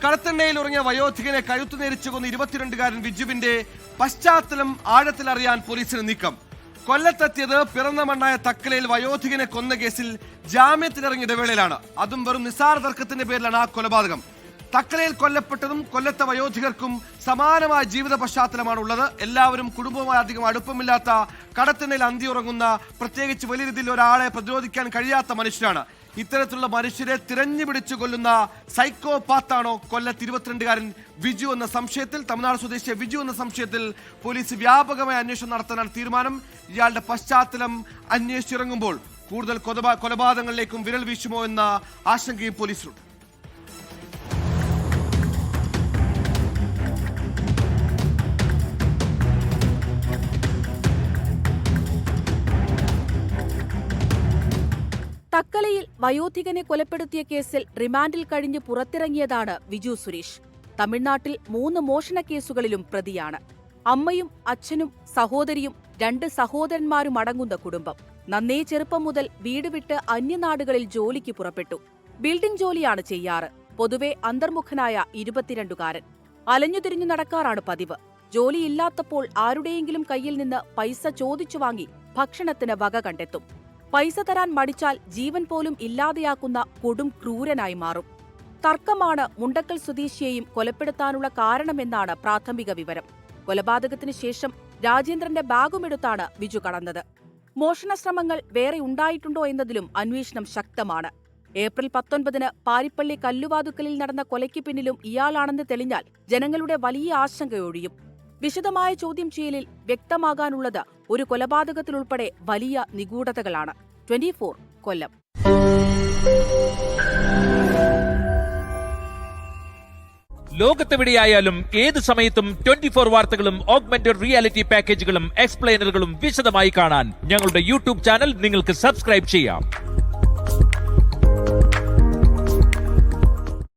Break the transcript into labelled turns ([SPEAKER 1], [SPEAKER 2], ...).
[SPEAKER 1] കളത്തെണ്ണയിൽ ഉറങ്ങിയ വയോധികനെ കഴുത്തു നേരിച്ചു കൊന്ന 22-കാരൻ വിജുവിന്റെ പശ്ചാത്തലം ആഴത്തിലറിയാൻ പോലീസിന് നീക്കം. കൊല്ലത്തെത്തിയത് പിറന്ന മണ്ണായ തക്കലയിൽ വയോധികനെ കൊന്ന കേസിൽ ജാമ്യത്തിലിറങ്ങിയ ഇടവേളയിലാണ്. അതും വെറും നിസ്സാര തർക്കത്തിന്റെ പേരിലാണ് ആ കൊലപാതകം. തക്കലയിൽ കൊല്ലപ്പെട്ടതും കൊല്ലത്തെ വയോധികർക്കും സമാനമായ ജീവിത പശ്ചാത്തലമാണ് ഉള്ളത്. എല്ലാവരും കുടുംബവുമായി അധികം അടുപ്പമില്ലാത്ത, കടത്തെണ്ണയിൽ അന്തിയുറങ്ങുന്ന, പ്രത്യേകിച്ച് വലിയ രീതിയിൽ ഒരാളെ പ്രതിരോധിക്കാൻ കഴിയാത്ത മനുഷ്യരാണ്. ഇത്തരത്തിലുള്ള മനുഷ്യരെ തിരഞ്ഞു പിടിച്ചു കൊല്ലുന്ന സൈക്കോപാത്താണോ കൊല്ലത്ത് 22-കാരൻ വിജു എന്ന സംശയത്തിൽ, തമിഴ്നാട് സ്വദേശിയ വിജു എന്ന സംശയത്തിൽ പോലീസ് വ്യാപകമായ അന്വേഷണം നടത്താനാണ് തീരുമാനം. ഇയാളുടെ പശ്ചാത്തലം അന്വേഷിച്ചിറങ്ങുമ്പോൾ കൂടുതൽ കൊലപാതകങ്ങളിലേക്കും വിരൽ വീശുമോ എന്ന ആശങ്കയും പോലീസിനുണ്ട്.
[SPEAKER 2] തക്കലയിൽ വയോധികനെ കൊലപ്പെടുത്തിയ കേസിൽ റിമാൻഡിൽ കഴിഞ്ഞ് പുറത്തിറങ്ങിയതാണ് വിജു സുരേഷ്. തമിഴ്നാട്ടിൽ 3 മോഷണ കേസുകളിലും പ്രതിയാണ്. അമ്മയും അച്ഛനും സഹോദരിയും 2 സഹോദരന്മാരും അടങ്ങുന്ന കുടുംബം. നന്നേ ചെറുപ്പം മുതൽ വീട് വിട്ട് അന്യനാടുകളിൽ ജോലിക്ക് പുറപ്പെട്ടു. ബിൽഡിംഗ് ജോലിയാണ് ചെയ്യാറ്. പൊതുവെ അന്തർമുഖനായ 22-കാരൻ. അലഞ്ഞുതിരിഞ്ഞു നടക്കാറാണ് പതിവ്. ജോലിയില്ലാത്തപ്പോൾ ആരുടെയെങ്കിലും കയ്യിൽ നിന്ന് പൈസ ചോദിച്ചു വാങ്ങി ഭക്ഷണത്തിന് വക കണ്ടെത്തും. പൈസ തരാൻ മടിച്ചാൽ ജീവൻ പോലും ഇല്ലാതെയാക്കുന്ന കൊടും ക്രൂരനായി മാറും. തർക്കമാണ് മുണ്ടക്കൽ സ്വദേശിയെയും കൊലപ്പെടുത്താനുള്ള കാരണമെന്നാണ് പ്രാഥമിക വിവരം. കൊലപാതകത്തിന് ശേഷം രാജേന്ദ്രന്റെ ബാഗുമെടുത്താണ് വിജു കടന്നത്. മോഷണ ശ്രമങ്ങൾ വേറെ ഉണ്ടായിട്ടുണ്ടോ എന്നതിലും അന്വേഷണം ശക്തമാണ്. ഏപ്രിൽ 19-ന് പാരിപ്പള്ളി കല്ലുവാതുക്കലിൽ നടന്ന കൊലയ്ക്ക് പിന്നിലും ഇയാളാണെന്ന് തെളിഞ്ഞാൽ ജനങ്ങളുടെ വലിയ ആശങ്കയൊഴിയും. വിശദമായ ചോദ്യം ചെയ്യലിൽ വ്യക്തമാകാനുള്ളത് ഒരു കൊലപാതകത്തിലുൾപ്പെടെ വലിയ നിഗൂഢതകളാണ്. 24 കൊല്ലം.
[SPEAKER 3] ലോകത്തെവിടെയായാലും ഏത് സമയത്തും 24 വാർത്തകളും ഓഗ്മെന്റഡ് റിയാലിറ്റി പാക്കേജുകളും എക്സ്പ്ലെയിനറുകളും വിശദമായി കാണാൻ ഞങ്ങളുടെ യൂട്യൂബ് ചാനൽ നിങ്ങൾക്ക് സബ്സ്ക്രൈബ് ചെയ്യാം.